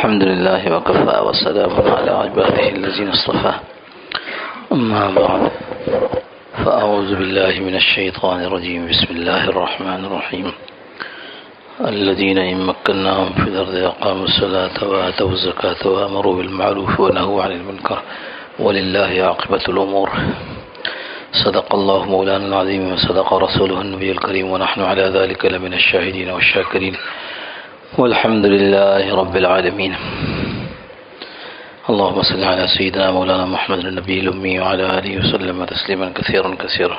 الحمد لله وكفى وسلام على عباده الذين اصطفى أما بعد فأعوذ بالله من الشيطان الرجيم بسم الله الرحمن الرحيم الذين إن مكناهم في الأرض أقاموا الصلاة وآتوا الزكاة وأمروا بالمعروف ونهوا عن المنكر ولله عاقبة الأمور. صدق الله مولانا العظيم وصدق رسوله النبي الكريم ونحن على ذلك لمن الشاهدين والشاكرين والحمد لله رب العالمين. اللهم صل على سيدنا مولانا محمد النبي الأمي وعلى آله وسلم تسليما كثيرا كثيرا.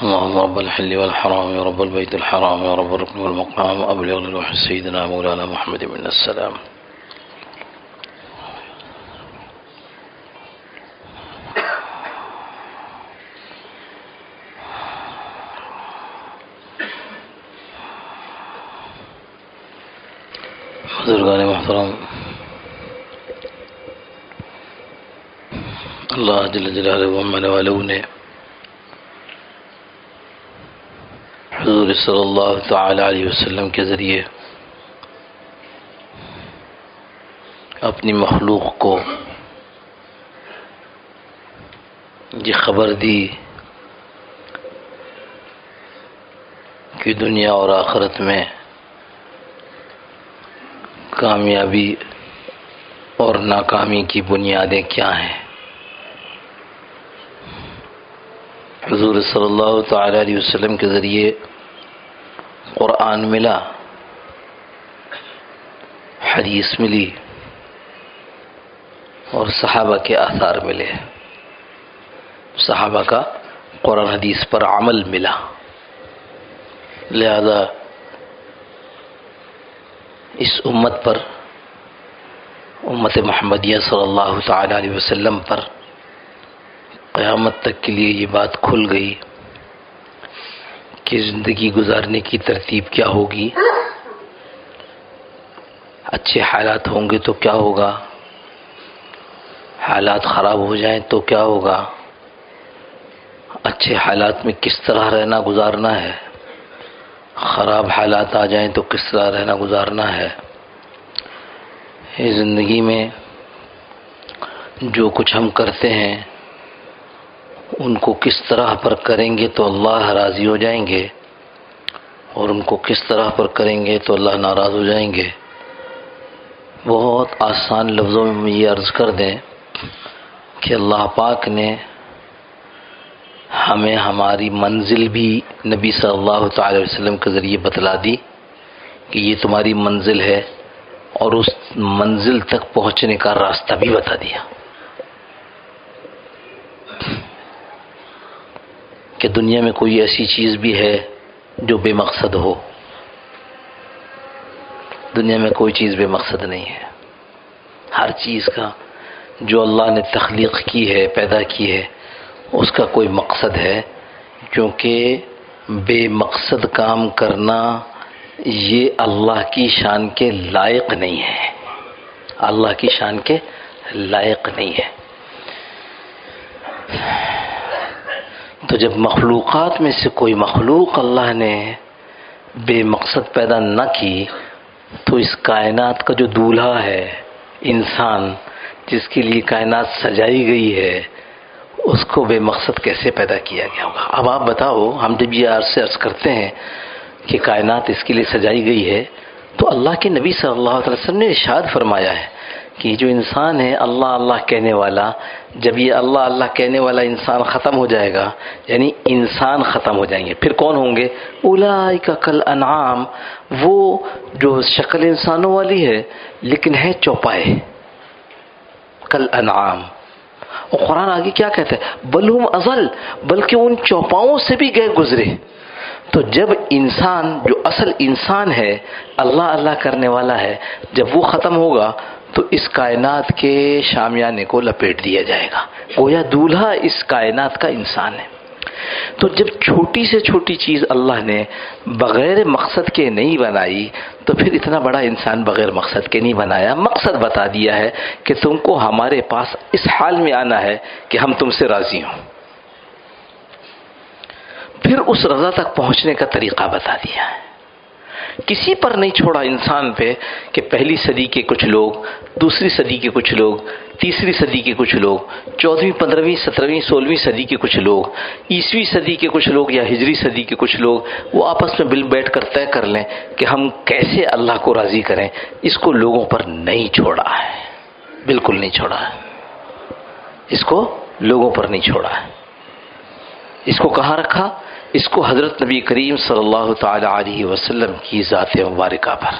اللهم رب الحل والحرام يا رب البيت الحرام يا رب الركن والمقام أبلغ لروح سيدنا مولانا محمد منا السلام. بزرگان محترم، اللہ جل جلالہ والوں نے حضور صلی اللہ تعالی علیہ وسلم کے ذریعے اپنی مخلوق کو یہ خبر دی کہ دنیا اور آخرت میں کامیابی اور ناکامی کی بنیادیں کیا ہیں. حضور صلی اللہ تعالی علیہ وسلم کے ذریعے قرآن ملا، حدیث ملی اور صحابہ کے آثار ملے. صحابہ کا قرآن حدیث پر عمل ملا. لہذا اس امت پر، امت محمدیہ صلی اللہ تعالی علیہ وسلم پر قیامت تک کے لیے یہ بات کھل گئی کہ زندگی گزارنے کی ترتیب کیا ہوگی. اچھے حالات ہوں گے تو کیا ہوگا، حالات خراب ہو جائیں تو کیا ہوگا، اچھے حالات میں کس طرح رہنا گزارنا ہے، خراب حالات آ جائیں تو کس طرح رہنا گزارنا ہے. یہ زندگی میں جو کچھ ہم کرتے ہیں ان کو کس طرح پر کریں گے تو اللہ راضی ہو جائیں گے، اور ان کو کس طرح پر کریں گے تو اللہ ناراض ہو جائیں گے. بہت آسان لفظوں میں یہ عرض کر دیں کہ اللہ پاک نے ہمیں ہماری منزل بھی نبی صلی اللہ تعالی وسلم کے ذریعے بتلا دی کہ یہ تمہاری منزل ہے، اور اس منزل تک پہنچنے کا راستہ بھی بتا دیا کہ دنیا میں کوئی ایسی چیز بھی ہے جو بے مقصد ہو. دنیا میں کوئی چیز بے مقصد نہیں ہے. ہر چیز کا جو اللہ نے تخلیق کی ہے، پیدا کی ہے، اس کا کوئی مقصد ہے. کیونکہ بے مقصد کام کرنا یہ اللہ کی شان کے لائق نہیں ہے، اللہ کی شان کے لائق نہیں ہے. تو جب مخلوقات میں سے کوئی مخلوق اللہ نے بے مقصد پیدا نہ کی تو اس کائنات کا جو دولہا ہے انسان، جس کے لیے کائنات سجائی گئی ہے، اس کو بے مقصد کیسے پیدا کیا گیا ہوگا. اب آپ بتاؤ، ہم جب یہ عرض کرتے ہیں کہ کائنات اس کے لیے سجائی گئی ہے تو اللہ کے نبی صلی اللہ علیہ وسلم نے ارشاد فرمایا ہے کہ جو انسان ہے اللہ اللہ کہنے والا، جب یہ اللہ اللہ کہنے والا انسان ختم ہو جائے گا، یعنی انسان ختم ہو جائیں گے، پھر کون ہوں گے؟ اولئک کالانعام، وہ جو شکل انسانوں والی ہے لیکن ہے چوپائے. کالانعام. اور قرآن آگے کیا کہتا ہے؟ بل ہم اضل، بلکہ ان چوپاؤں سے بھی گئے گزرے. تو جب انسان، جو اصل انسان ہے، اللہ اللہ کرنے والا ہے، جب وہ ختم ہوگا تو اس کائنات کے شامیانے کو لپیٹ دیا جائے گا. گویا دولہا اس کائنات کا انسان ہے. تو جب چھوٹی سے چھوٹی چیز اللہ نے بغیر مقصد کے نہیں بنائی تو پھر اتنا بڑا انسان بغیر مقصد کے نہیں بنایا. مقصد بتا دیا ہے کہ تم کو ہمارے پاس اس حال میں آنا ہے کہ ہم تم سے راضی ہوں. پھر اس رضا تک پہنچنے کا طریقہ بتا دیا ہے کسی پر نہیں چھوڑا انسان پہ کہ پہلی صدی کے کچھ لوگ، دوسری صدی کے کچھ لوگ، تیسری صدی کے کچھ لوگ، 14ویں 15ویں 17ویں 16ویں صدی کے کچھ لوگ، عیسوی صدی کے کچھ لوگ یا ہجری صدی کے کچھ لوگ وہ آپس میں بیٹھ کر طے کر لیں کہ ہم کیسے اللہ کو راضی کریں. اس کو لوگوں پر نہیں چھوڑا ہے، بالکل نہیں چھوڑا ہے، اس کو لوگوں پر نہیں چھوڑا ہے. اس کو کہاں رکھا؟ اس کو حضرت نبی کریم صلی اللہ تعالی علیہ وسلم کی ذات مبارکہ پر.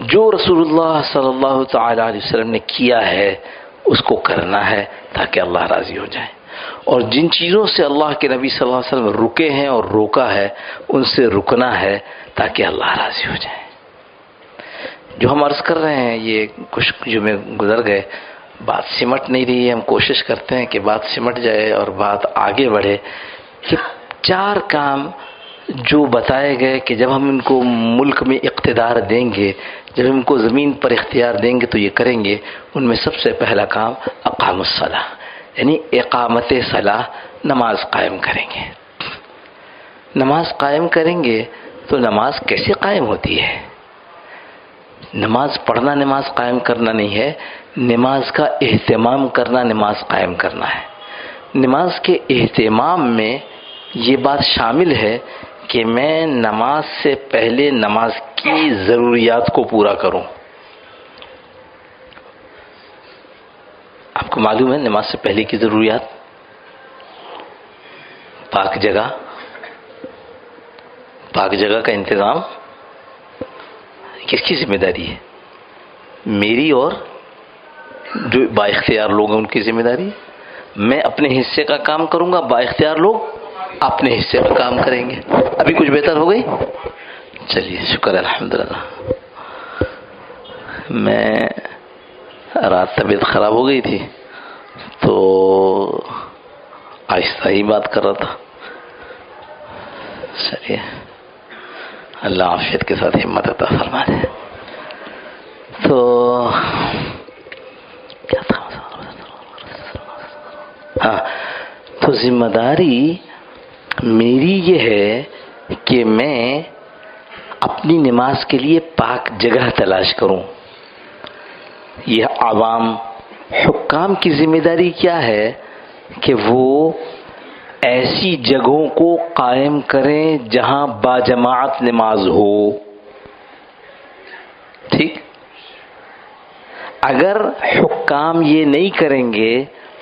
جو رسول اللہ صلی اللہ تعالی علیہ وسلم نے کیا ہے اس کو کرنا ہے تاکہ اللہ راضی ہو جائے، اور جن چیزوں سے اللہ کے نبی صلی اللہ علیہ وسلم رکے ہیں اور روکا ہے ان سے رکنا ہے تاکہ اللہ راضی ہو جائے. جو ہم عرض کر رہے ہیں یہ کچھ جمعے گزر گئے، بات سمٹ نہیں رہی ہے. ہم کوشش کرتے ہیں کہ بات سمٹ جائے اور بات آگے بڑھے کہ 4 کام جو بتائے گئے کہ جب ہم ان کو ملک میں اقتدار دیں گے، جب ان کو زمین پر اختیار دیں گے تو یہ کریں گے. ان میں سب سے پہلا کام اقام الصلاۃ، یعنی اقامت صلاح، نماز قائم کریں گے. نماز قائم کریں گے تو نماز کیسے قائم ہوتی ہے؟ نماز پڑھنا نماز قائم کرنا نہیں ہے، نماز کا اہتمام کرنا نماز قائم کرنا ہے. نماز کے اہتمام میں یہ بات شامل ہے کہ میں نماز سے پہلے نماز کی ضروریات کو پورا کروں. آپ کو معلوم ہے نماز سے پہلے کی ضروریات؟ پاک جگہ، پاک جگہ کا انتظام کس کی ذمہ داری ہے؟ میری اور جو با اختیار لوگ ہیں ان کی ذمہ داری. میں اپنے حصے کا کام کروں گا، با اختیار لوگ اپنے حصے کا کام کریں گے. ابھی کچھ بہتر ہو گئی؟ چلیے شکر الحمدللہ. میں رات طبیعت خراب ہو گئی تھی تو آہستہ ہی بات کر رہا تھا. چلیے اللہ عافیت کے ساتھ ہمت عطا فرما دے. تو کیا تھا؟ ہاں، تو ذمہ داری میری یہ ہے کہ میں اپنی نماز کے لیے پاک جگہ تلاش کروں. یہ عوام حکام کی ذمہ داری کیا ہے کہ وہ ایسی جگہوں کو قائم کریں جہاں باجماعت نماز ہو. ٹھیک؟ اگر حکام یہ نہیں کریں گے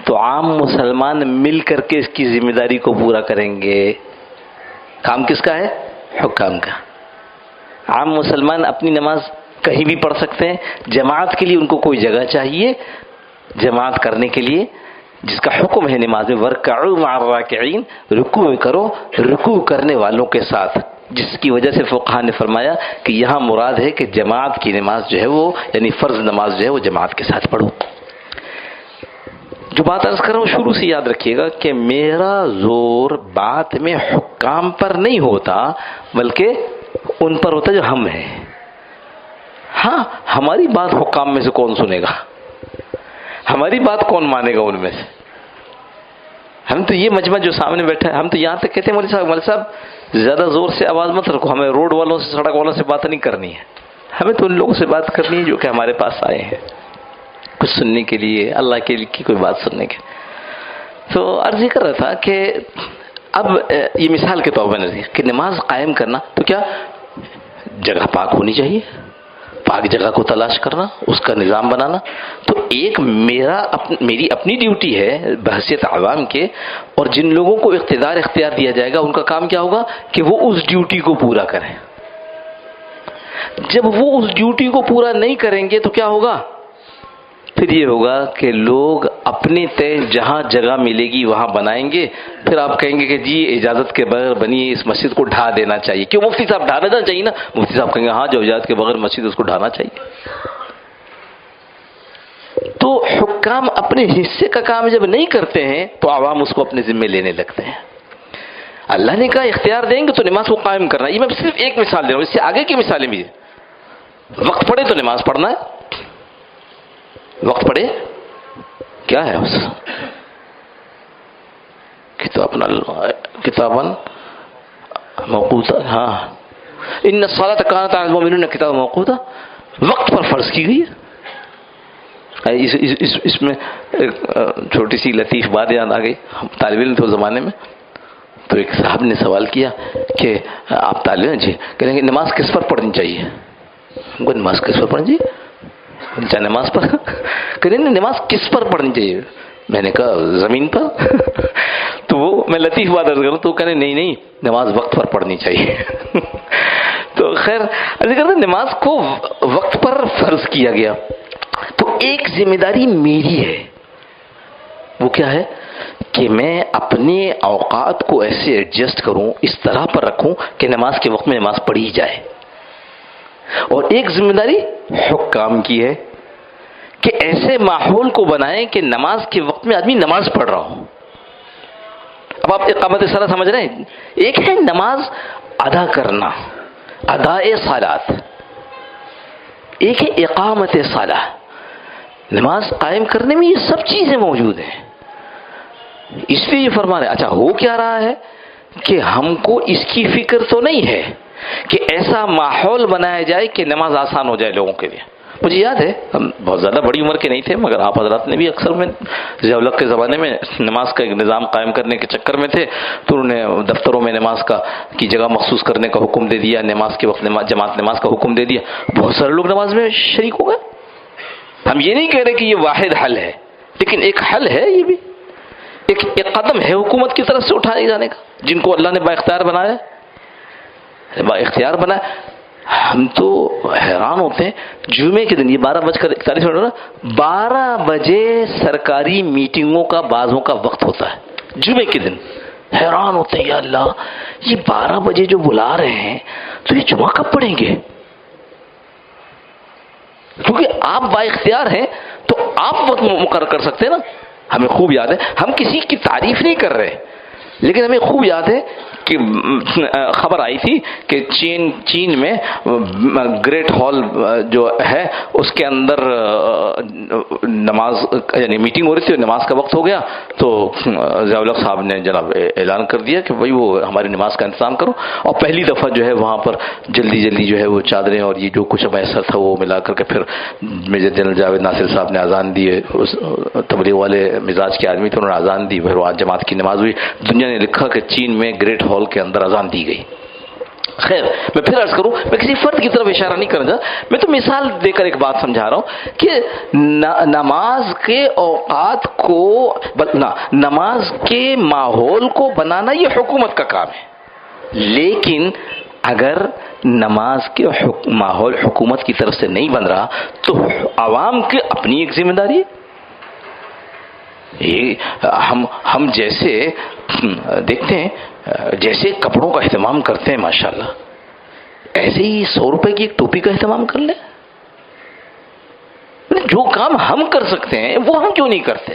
تو عام مسلمان مل کر کے اس کی ذمہ داری کو پورا کریں گے. کام کس کا ہے؟ حکام کا. عام مسلمان اپنی نماز کہیں بھی پڑھ سکتے ہیں، جماعت کے لیے ان کو کوئی جگہ چاہیے جماعت کرنے کے لیے، جس کا حکم ہے نماز میں وَارْكَعُوا مَعَ الرَّاكِعِينَ، رکوع کرو رکوع کرنے والوں کے ساتھ. جس کی وجہ سے فقہاء نے فرمایا کہ یہاں مراد ہے کہ جماعت کی نماز جو ہے وہ یعنی فرض نماز جو ہے وہ جماعت کے ساتھ پڑھو. جو بات عرض کر رہا ہوں شروع سے یاد رکھیے گا کہ میرا زور بات میں حکام پر نہیں ہوتا بلکہ ان پر ہوتا جو ہم ہیں. ہاں، ہماری بات حکام میں سے کون سنے گا؟ ہماری بات کون مانے گا ان میں سے؟ ہم تو یہ مجمع جو سامنے بیٹھا ہے، ہم تو یہاں تک کہتے ہیں مولوی صاحب زیادہ زور سے آواز مت رکھو، ہمیں روڈ والوں سے سڑک والوں سے بات نہیں کرنی ہے، ہمیں تو ان لوگوں سے بات کرنی ہے جو کہ ہمارے پاس آئے ہیں کچھ سننے کے لیے، اللہ کے لیے کی کوئی بات سننے کے. تو عرض یہ کر رہا تھا کہ اب یہ مثال کے طور پر کہ نماز قائم کرنا تو کیا جگہ پاک ہونی چاہیے، پاک جگہ کو تلاش کرنا، اس کا نظام بنانا. تو ایک میری اپنی ڈیوٹی ہے بحیثیت عوام کے، اور جن لوگوں کو اختیار دیا جائے گا ان کا کام کیا ہوگا کہ وہ اس ڈیوٹی کو پورا کریں. جب وہ اس ڈیوٹی کو پورا نہیں کریں گے تو کیا ہوگا؟ پھر یہ ہوگا کہ لوگ اپنے طے جہاں جگہ ملے گی وہاں بنائیں گے. پھر آپ کہیں گے کہ جی اجازت کے بغیر بنی اس مسجد کو ڈھا دینا چاہیے. کیوں؟ مفتی صاحب ڈھا دینا چاہیے نا. مفتی صاحب کہیں گے ہاں جو اجازت کے بغیر مسجد اس کو ڈھانا چاہیے. تو حکام اپنے حصے کا کام جب نہیں کرتے ہیں تو عوام اس کو اپنے ذمے لینے لگتے ہیں. اللہ نے کہا اختیار دیں گے تو نماز کو قائم کرنا. یہ میں صرف ایک مثال دے رہا ہوں، اس سے آگے کی مثالیں بھی. وقت پڑے تو نماز پڑھنا ہے. وقت پڑے کیا ہے اس کتابن موقوت، ہاں ان الصلاۃ کانت علی المؤمنین کتابا موقوتا، وقت پر فرض کی گئی ہے۔ اس میں چھوٹی سی لطیف بات یاد آ گئی، ہم طالب علم تھے اس زمانے میں، تو ایک صاحب نے سوال کیا کہ آپ طالب علم، جی، کہیں گے نماز کس پر پڑھنی چاہیے؟ نماز کس پر پڑھنی چاہیے؟ چاہے نماز پر، کہیں نماز کس پر پڑھنی چاہیے؟ میں نے کہا زمین پر۔ تو وہ میں لطیف بات عرض کروں تو وہ کہنے نہیں نماز وقت پر پڑھنی چاہیے۔ تو خیر عرض کرتے نماز کو وقت پر فرض کیا گیا، تو ایک ذمہ داری میری ہے، وہ کیا ہے کہ میں اپنے اوقات کو ایسے ایڈجسٹ کروں، اس طرح پر رکھوں کہ نماز کے وقت میں نماز پڑھی جائے۔ اور ایک ذمہ داری حکام کی ہے کہ ایسے ماحول کو بنائیں کہ نماز کے وقت میں آدمی نماز پڑھ رہا ہو۔ اب آپ اقامت صلاۃ سمجھ رہے ہیں، ایک ہے نماز ادا کرنا، ادائے صلاۃ، ایک ہے اقامت صلاۃ، نماز قائم کرنے میں یہ سب چیزیں موجود ہیں۔ اس لیے یہ فرما رہے، اچھا ہو کیا رہا ہے کہ ہم کو اس کی فکر تو نہیں ہے کہ ایسا ماحول بنایا جائے کہ نماز آسان ہو جائے لوگوں کے لیے۔ مجھے یاد ہے ہم بہت زیادہ بڑی عمر کے نہیں تھے، مگر آپ حضرات نے بھی اکثر میں ضیاء الحق کے زمانے میں نماز کا ایک نظام قائم کرنے کے چکر میں تھے، تو انہوں نے دفتروں میں نماز کی جگہ مخصوص کرنے کا حکم دے دیا، نماز کے وقت جماعت نماز کا حکم دے دیا، بہت سارے لوگ نماز میں شریک ہو گئے۔ ہم یہ نہیں کہہ رہے کہ یہ واحد حل ہے، لیکن ایک حل ہے، یہ بھی ایک قدم ہے حکومت کی طرف سے اٹھائے جانے کا، جن کو اللہ نے با اختیار بنایا، با اختیار بنایا۔ ہم تو حیران ہوتے ہیں، جمعے کے دن یہ 12 بجے سرکاری میٹنگوں کا بعضوں کا وقت ہوتا ہے جمعے کے دن، حیران ہوتے ہیں یا اللہ یہ 12 بجے جو بلا رہے ہیں تو یہ جمعہ کب پڑھیں گے؟ کیونکہ آپ با اختیار ہیں تو آپ وقت مقرر کر سکتے ہیں نا۔ ہمیں خوب یاد ہے، ہم کسی کی تعریف نہیں کر رہے، لیکن ہمیں خوب یاد ہے کہ خبر آئی تھی کہ چین میں گریٹ ہال جو ہے اس کے اندر نماز یعنی میٹنگ ہو رہی تھی، نماز کا وقت ہو گیا تو ضیاء الحق صاحب نے جناب اعلان کر دیا کہ بھائی وہ ہماری نماز کا انتظام کرو، اور پہلی دفعہ جو ہے وہاں پر جلدی جو ہے وہ چادریں اور یہ جو کچھ میسر تھا وہ ملا کر کے پھر میجر جنرل جاوید ناصر صاحب نے اذان دی، اس تبلیغ والے مزاج کے آدمی تھے، انہوں نے اذان دی، پھر وہاں جماعت کی نماز ہوئی۔ دنیا نے لکھا کہ چین میں گریٹ ہال کے اندر اذان دی گئی۔ خیر میں پھر عرض کروں، میں کسی فرد کی طرف اشارہ نہیں کرنا چاہتا، میں تو مثال دے کر ایک بات سمجھا رہا ہوں کہ نماز کے اوقات کو نماز کے ماحول کو بنانا یہ حکومت کا کام ہے، لیکن اگر نماز کے ماحول حکومت کی طرف سے نہیں بن رہا تو عوام کی اپنی ایک ذمہ داری ہے۔ ہم جیسے دیکھتے ہیں، جیسے کپڑوں کا اہتمام کرتے ہیں ماشاءاللہ، ایسے ہی 100 روپے کی ایک ٹوپی کا اہتمام کر لیں۔ جو کام ہم کر سکتے ہیں وہ ہم کیوں نہیں کرتے؟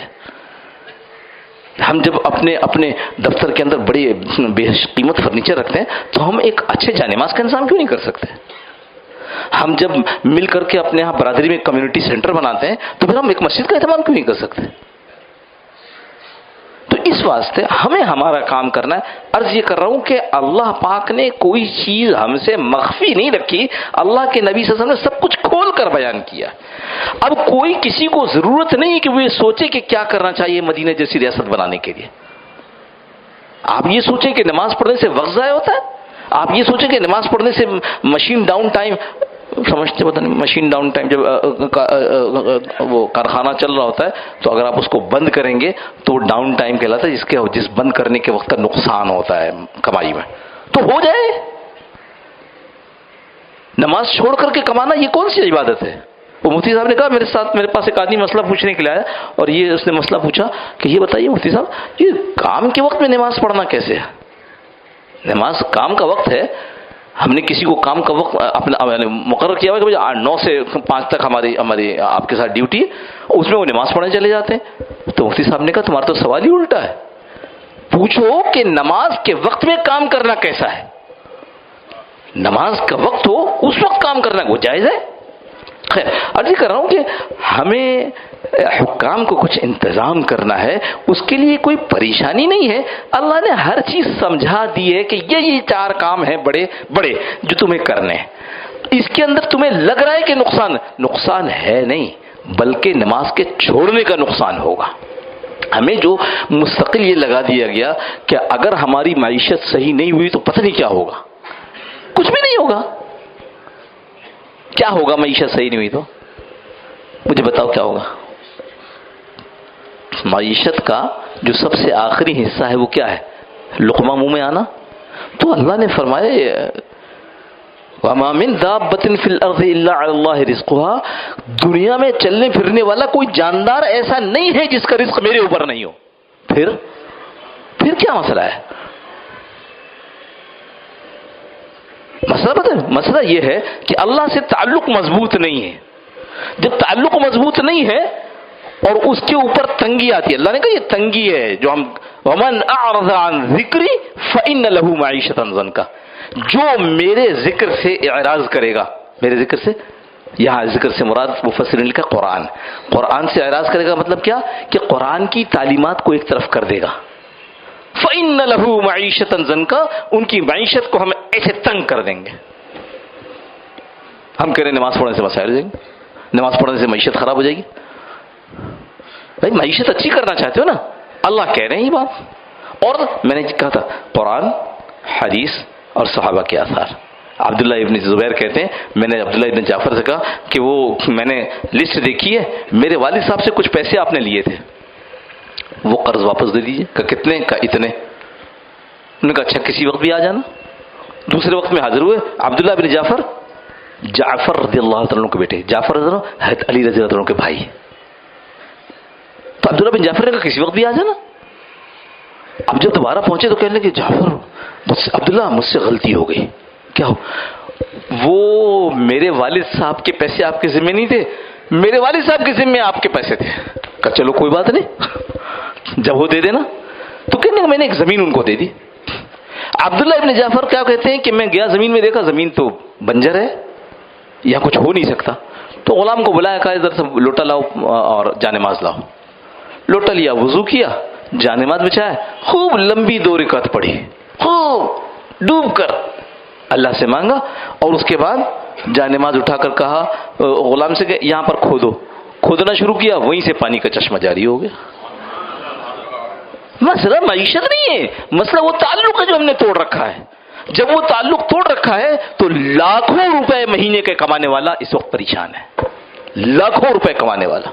ہم جب اپنے دفتر کے اندر بڑے بے قیمت فرنیچر رکھتے ہیں تو ہم ایک اچھے جانماز کا انتظام کیوں نہیں کر سکتے؟ ہم جب مل کر کے اپنے یہاں برادری میں کمیونٹی سینٹر بناتے ہیں تو پھر ہم ایک مسجد کا اہتمام کیوں نہیں کر سکتے؟ تو اس واسطے ہمیں ہمارا کام کرنا ہے۔ عرض یہ کر رہا ہوں کہ اللہ پاک نے کوئی چیز ہم سے مخفی نہیں رکھی، اللہ کے نبی صلی اللہ علیہ وسلم نے سب کچھ کھول کر بیان کیا۔ اب کوئی کسی کو ضرورت نہیں کہ وہ یہ سوچے کہ کیا کرنا چاہیے مدینہ جیسی ریاست بنانے کے لیے۔ آپ یہ سوچیں کہ نماز پڑھنے سے وقت ضائع ہوتا ہے، آپ یہ سوچیں کہ نماز پڑھنے سے مشین ڈاؤن ٹائم، سمجھتے پتہ نہیں مشین ڈاؤن ٹائم جب وہ کارخانہ چل رہا ہوتا ہے تو اگر آپ اس کو بند کریں گے تو ڈاؤن ٹائم کہلاتا ہے، جس بند کرنے کے وقت کا نقصان ہوتا ہے کمائی میں، تو ہو جائے۔ نماز چھوڑ کر کے کمانا یہ کون سی عبادت ہے؟ وہ مفتی صاحب نے کہا میرے پاس ایک آدمی مسئلہ پوچھنے کے لیے آیا، اور یہ اس نے مسئلہ پوچھا کہ یہ بتائیے مفتی صاحب یہ کام کے وقت میں نماز پڑھنا کیسے ہے؟ نماز کام کا وقت ہے، ہم نے کسی کو کام کا وقت اپنا مقرر کیا ہوا کہ 9 سے 5 تک ہماری آپ کے ساتھ ڈیوٹی ہے، اس میں وہ نماز پڑھنے چلے جاتے ہیں۔ تو مفتی صاحب نے کہا تمہارا تو سوال ہی الٹا ہے، پوچھو کہ نماز کے وقت میں کام کرنا کیسا ہے؟ نماز کا وقت ہو اس وقت کام کرنا وہ جائز ہے؟ خیر عرض کر رہا ہوں کہ ہمیں حکام کو کچھ انتظام کرنا ہے، اس کے لیے کوئی پریشانی نہیں ہے. اللہ نے ہر چیز سمجھا دی ہے کہ یہ 4 کام ہیں بڑے بڑے جو تمہیں کرنے ہیں. اس کے اندر تمہیں لگ رہا ہے کہ نقصان ہے نہیں، بلکہ نماز کے چھوڑنے کا نقصان ہوگا. ہمیں جو مستقل یہ لگا دیا گیا کہ اگر ہماری معیشت صحیح نہیں ہوئی تو پتہ نہیں کیا ہوگا. کچھ بھی نہیں ہوگا. کیا ہوگا معیشت صحیح نہیں ہوئی تو؟ مجھے بتاؤ کیا ہوگا؟ معیشت کا جو سب سے آخری حصہ ہے وہ کیا ہے؟ لقمہ منہ میں آنا. تو اللہ نے فرمایا وَمَا مِن دَابَّةٍ فِي الْأَرْضِ إِلَّا عَلَى اللَّهِ رِزْقُهَا. دنیا میں چلنے پھرنے والا کوئی جاندار ایسا نہیں ہے جس کا رزق میرے اوپر نہیں ہو. پھر کیا مسئلہ ہے؟ مسئلہ پتہ ہے؟ مسئلہ یہ ہے کہ اللہ سے تعلق مضبوط نہیں ہے. جب تعلق مضبوط نہیں ہے اور اس کے اوپر تنگی آتی ہے، اللہ نے کہا یہ تنگی ہے جو ہم وَمَنْ أَعْرَضَ عَنْ ذِكْرِي فَإِنَّ لَهُ مَعِيشَةً ضَنْكَ. جو میرے ذکر سے اعراض کرے گا، میرے ذکر سے، یہاں ذکر سے مراد مفسرین نے لکھا قرآن سے اعراض کرے گا مطلب کیا کہ قرآن کی تعلیمات کو ایک طرف کر دے گا. فَإِنَّ لَهُ مَعِيشَةً ضَنْكَ. ان کی معیشت کو ہم ایسے تنگ کر دیں گے. ہم کہہ رہے ہیں نماز پڑھنے سے مسائل ہو جائیں گے، نماز پڑھنے سے معیشت خراب ہو جائے گی. بھائی معیشت اچھی کرنا چاہتے ہو نا، اللہ کہہ رہے ہیں یہ بات. اور میں نے کہا تھا قرآن، حدیث اور صحابہ کے آثار. عبداللہ ابن زبیر کہتے ہیں میں نے عبداللہ ابن جعفر سے کہا کہ وہ میں نے لسٹ دیکھی ہے، میرے والد صاحب سے کچھ پیسے آپ نے لیے تھے، وہ قرض واپس دے دیجیے. کہ کتنے؟ کا اتنے. انہوں نے کہا اچھا کسی وقت بھی آ جانا. دوسرے وقت میں حاضر ہوئے. عبداللہ ابن جعفر رضی اللہ عنہ کے بیٹے، جعفر رضی اللہ حضرت علی رضی اللہ عنہ کے بھائی. تو عبداللہ بن جعفر نے کہا کسی وقت بھی آ جانا. اب جب دوبارہ پہنچے تو کہنے لگے جعفر عبداللہ مجھ سے غلطی ہو گئی. کیا ہو؟ وہ میرے والد صاحب کے پیسے آپ کے ذمہ نہیں تھے، میرے والد صاحب کے ذمہ آپ کے پیسے تھے. کہا چلو کوئی بات نہیں، جب وہ دے دینا. تو کہنے میں نے ایک زمین ان کو دے دی. عبداللہ ابن جعفر کیا کہتے ہیں کہ میں گیا زمین میں، دیکھا زمین تو بنجر ہے، یہاں کچھ ہو نہیں سکتا. تو غلام کو بلایا، کہا ادھر سے لوٹا لاؤ اور جانماز لاؤ. لوٹا لیا، وضو کیا، جانماز بچھایا، خوب لمبی 2 رکعت پڑھی، خوب ڈوب کر اللہ سے مانگا. اور اس کے بعد جانماز اٹھا کر کہا غلام سے کہ یہاں پر کھودو. کھودنا شروع کیا، وہیں سے پانی کا چشمہ جاری ہو گیا. مسئلہ معیشت نہیں ہے، مسئلہ وہ تعلق ہے جو ہم نے توڑ رکھا ہے. جب وہ تعلق توڑ رکھا ہے تو لاکھوں روپے مہینے کے کمانے والا اس وقت پریشان ہے. لاکھوں روپے کمانے والا.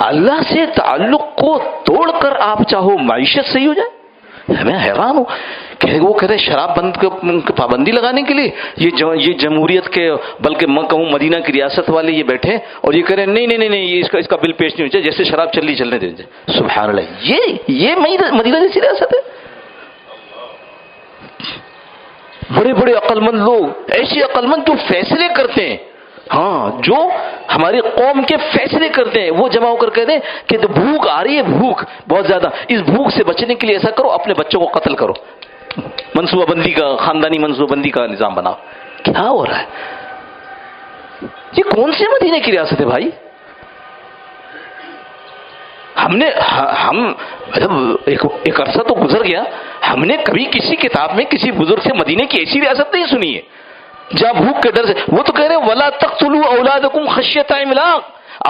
اللہ سے تعلق کو توڑ کر آپ چاہو معیشت صحیح ہو جائے. میں حیران ہوں کہ وہ کہتے ہیں شراب بند پابندی لگانے کے لیے یہ جمہوریت کے، بلکہ میں کہوں مدینہ کی ریاست والے یہ بیٹھے اور یہ کہہ رہے ہیں نہیں اس کا بل پیش نہیں ہونا چاہیے، جیسے شراب چلنے دیں. سبحان اللہ، یہ مدینہ جیسی ریاست ہے. بڑے بڑے عقل مند لوگ، ایسے عقل مند جو فیصلے کرتے ہیں، ہاں جو ہماری قوم کے فیصلے کرتے ہیں، وہ جمع ہو کر کہتے ہیں کہ تو بھوک آ رہی ہے، بھوک بہت زیادہ، اس بھوک سے بچنے کے لیے ایسا کرو اپنے بچوں کو قتل کرو، منصوبہ بندی کا، خاندانی منصوبہ بندی کا نظام بناؤ. کیا ہو رہا ہے؟ یہ کون سے مدینے کی ریاست ہے بھائی؟ ہم ایک عرصہ تو گزر گیا، ہم نے کبھی کسی کتاب میں کسی بزرگ سے مدینے کی ایسی ریاست نہیں سنی ہے جہاں بھوک کے ڈر سے. وہ تو کہہ رہے ہیں وَلَا تَقْتُلُوا أَوْلَادَكُمْ خَشْيَةَ إِمْلَاقٍ.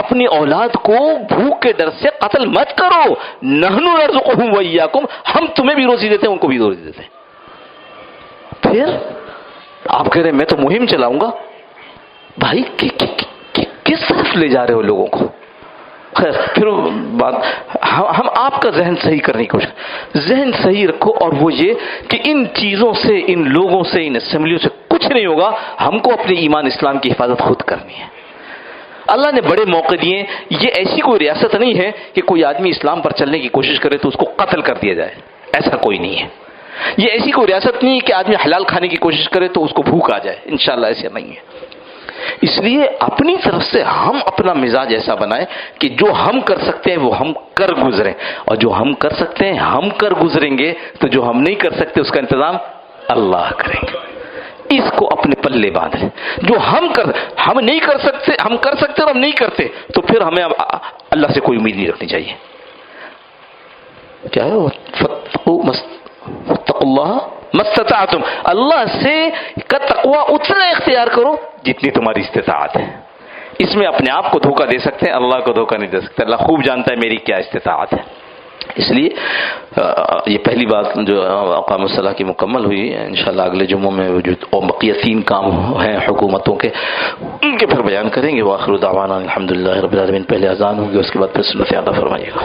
اپنی اولاد کو بھوک کے ڈر سے قتل مت کرو. نَحْنُ نَرْزُقُهُمْ وَإِيَّاكُمْ. ہم تمہیں بھی روزی دیتے ہیں، ان کو بھی روزی دیتے ہیں. پھر آپ کہہ رہے ہیں میں تو مہم چلاؤں گا. بھائی کس طرف لے جا رہے ہو لوگوں کو؟ خیر پھر بات ہم آپ کا ذہن صحیح کرنے کی کوشش، ذہن صحیح رکھو. اور وہ یہ کہ ان چیزوں سے، ان لوگوں سے، ان اسمبلیوں سے کچھ نہیں ہوگا. ہم کو اپنے ایمان اسلام کی حفاظت خود کرنی ہے. اللہ نے بڑے موقع دیے. یہ ایسی کوئی ریاست نہیں ہے کہ کوئی آدمی اسلام پر چلنے کی کوشش کرے تو اس کو قتل کر دیا جائے، ایسا کوئی نہیں ہے. یہ ایسی کوئی ریاست نہیں ہے کہ آدمی حلال کھانے کی کوشش کرے تو اس کو بھوک آ جائے، انشاءاللہ ایسا نہیں ہے. اس لیے اپنی طرف سے ہم اپنا مزاج ایسا بنائیں کہ جو ہم کر سکتے ہیں وہ ہم کر گزریں، اور جو ہم کر سکتے ہیں ہم کر گزریں گے، تو جو ہم نہیں کر سکتے اس کا انتظام اللہ کریں گے. اس کو اپنے پلے باندھ لیں. جو ہم نہیں کر سکتے، ہم کر سکتے اور ہم نہیں کرتے، تو پھر ہمیں اللہ سے کوئی امید نہیں رکھنی چاہیے. کیا ہے واتقوا اللہ ما استطعتم، اللہ سے کا تقوی اتنا اختیار کرو جتنی تمہاری استطاعت ہے. اس میں اپنے آپ کو دھوکہ دے سکتے ہیں، اللہ کو دھوکہ نہیں دے سکتے. اللہ خوب جانتا ہے میری کیا استطاعت ہے. اس لیے یہ پہلی بات جو اقام الصلاح کی مکمل ہوئی. انشاءاللہ اگلے جمعوں میں جو بقیہ 3 کام ہیں حکومتوں کے، ان کے پھر بیان کریں گے. وآخر دعوانا الحمدللہ رب العالمین. پہلے اذان ہوگی، اس کے بعد پھر سنت عطا فرمائیے گا.